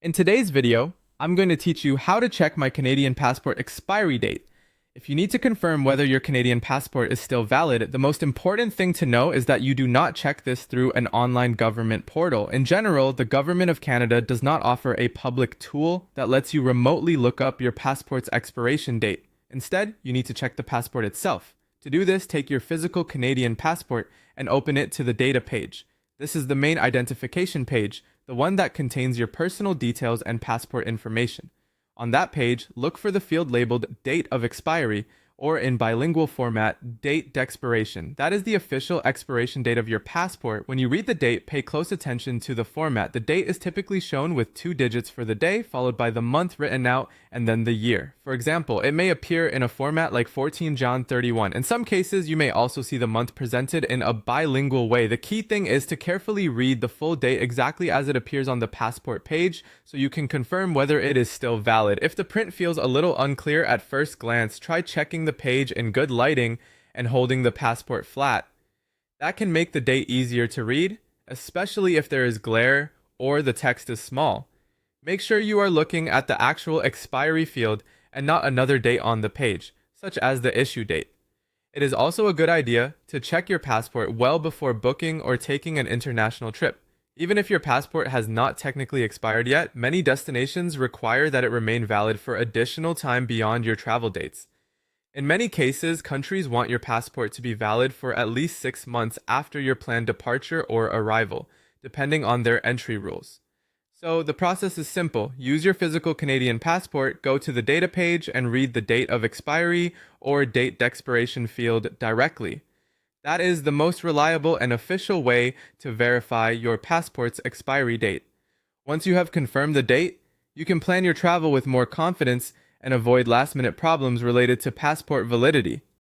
In today's video, I'm going to teach you how to check my Canadian passport expiry date. If you need to confirm whether your Canadian passport is still valid, the most important thing to know is that you do not check this through an online government portal. In general, the Government of Canada does not offer a public tool that lets you remotely look up your passport's expiration date. Instead, you need to check the passport itself. To do this, take your physical Canadian passport and open it to the data page. This is the main identification page, the one that contains your personal details and passport information. On that page, look for the field labeled Date of Expiry, or in bilingual format, Date d'Expiration. That is the official expiration date of your passport. When you read the date, pay close attention to the format. The date is typically shown with 2 digits for the day, followed by the month written out, and then the year. For example, it may appear in a format like 14 John 31. In some cases, you may also see the month presented in a bilingual way. The key thing is to carefully read the full date exactly as it appears on the passport page, so you can confirm whether it is still valid. If the print feels a little unclear at first glance, try checking the page in good lighting and holding the passport flat. That can make the date easier to read, especially if there is glare or the text is small. Make sure you are looking at the actual expiry field and not another date on the page, such as the issue date. It is also a good idea to check your passport well before booking or taking an international trip. Even if your passport has not technically expired yet, many destinations require that it remain valid for additional time beyond your travel dates. In many cases, countries want your passport to be valid for at least 6 months after your planned departure or arrival, depending on their entry rules. So the process is simple. Use your physical Canadian passport, go to the data page, and read the date of expiry or date d'expiration field directly. That is the most reliable and official way to verify your passport's expiry date. Once you have confirmed the date, you can plan your travel with more confidence and avoid last-minute problems related to passport validity.